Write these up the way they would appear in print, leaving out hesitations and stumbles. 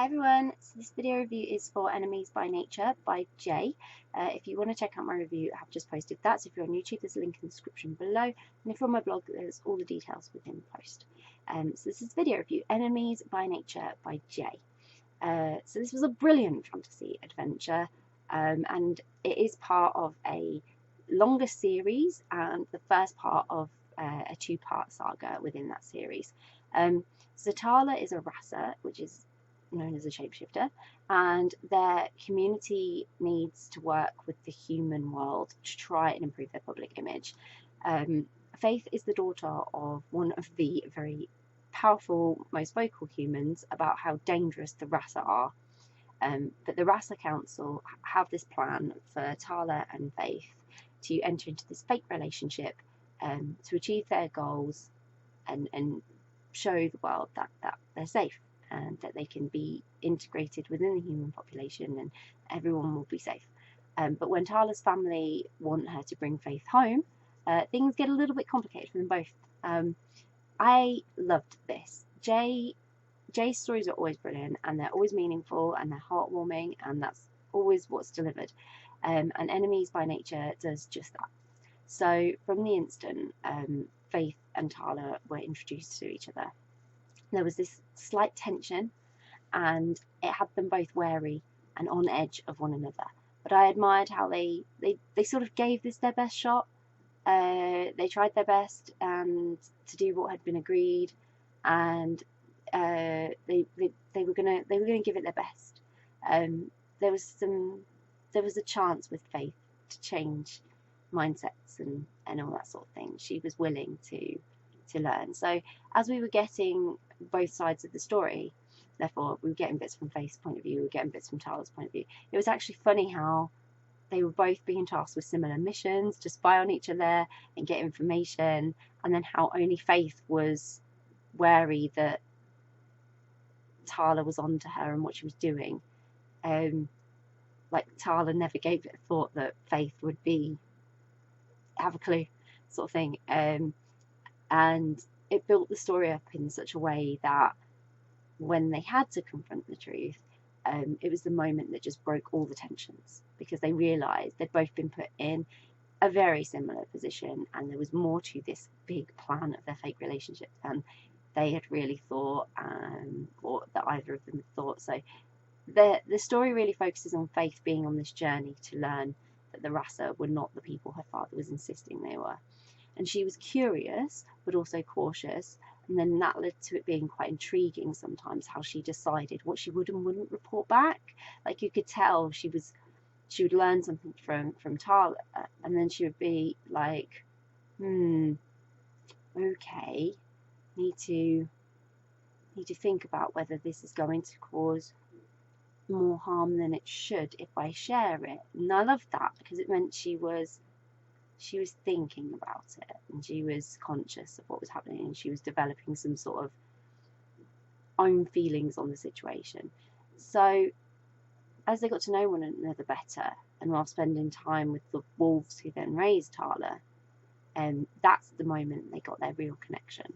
Hi everyone, so this video review is for Enemies by Nature by Jay. If you want to check out my review, I have just posted that. So if you're on YouTube, there's a link in the description below. And if you're on my blog, there's all the details within the post. So this is video review, Enemies by Nature by Jay. So this was a brilliant fantasy adventure, and it is part of a longer series and the first part of a two-part saga within that series. Zatala is a Rasa, which is known as a shapeshifter, and their community needs to work with the human world to try and improve their public image. Faith is the daughter of one of the very powerful, most vocal humans about how dangerous the Rasa are. But the Rasa Council have this plan for Tala and Faith to enter into this fake relationship to achieve their goals and show the world that they're safe and that they can be integrated within the human population and everyone will be safe. But when Tala's family want her to bring Faith home, things get a little bit complicated for them both. I loved this. Jay's stories are always brilliant and they're always meaningful and they're heartwarming, and that's always what's delivered. And Enemies by Nature does just that. So from the instant Faith and Tala were introduced to each other, there was this slight tension and it had them both wary and on edge of one another. But I admired how they sort of gave this their best shot. They tried their best and to do what had been agreed, and they were gonna give it their best. There was a chance with Faith to change mindsets and all that sort of thing. She was willing to learn. So as we were getting both sides of the story, therefore we were getting bits from Faith's point of view, we were getting bits from Tala's point of view. It was actually funny how they were both being tasked with similar missions to spy on each other and get information, and then how only Faith was wary that Tala was onto her and what she was doing. Like Tala never gave it a thought that Faith would have a clue, sort of thing. And it built the story up in such a way that when they had to confront the truth, it was the moment that just broke all the tensions, because they realised they'd both been put in a very similar position and there was more to this big plan of their fake relationship than they had really thought, or that either of them had thought. So the story really focuses on Faith being on this journey to learn that the Rasa were not the people her father was insisting they were. And she was curious, but also cautious. And then that led to it being quite intriguing sometimes how she decided what she would and wouldn't report back. Like you could tell she would learn something from Tala, and then she would be like, okay, need to think about whether this is going to cause more harm than it should if I share it. And I loved that because it meant she was thinking about it and she was conscious of what was happening and she was developing some sort of own feelings on the situation. So as they got to know one another better, and while spending time with the wolves who then raised Tala, that's the moment they got their real connection.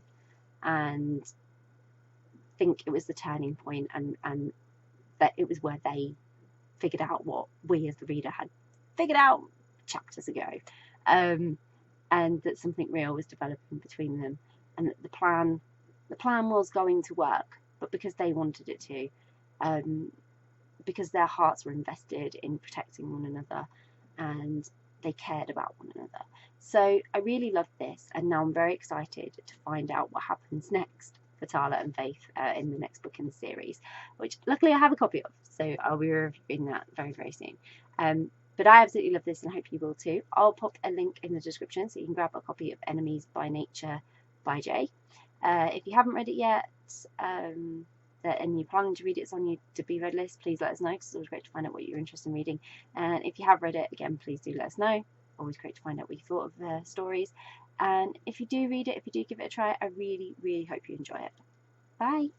And I think it was the turning point, and that it was where they figured out what we as the reader had figured out chapters ago. And that something real was developing between them, and that the plan was going to work, but because they wanted it to, because their hearts were invested in protecting one another and they cared about one another. So I really loved this, and now I'm very excited to find out what happens next for Tala and Faith in the next book in the series, which luckily I have a copy of, so I'll be reviewing that very, very soon. But I absolutely love this and I hope you will too. I'll pop a link in the description so you can grab a copy of Enemies by Nature by Jay. If you haven't read it yet, and you're planning to read it, it's on your to be read list, please let us know, because it's always great to find out what you're interested in reading. And if you have read it, again, please do let us know. Always great to find out what you thought of the stories. And if you do read it, if you do give it a try, I really, really hope you enjoy it. Bye!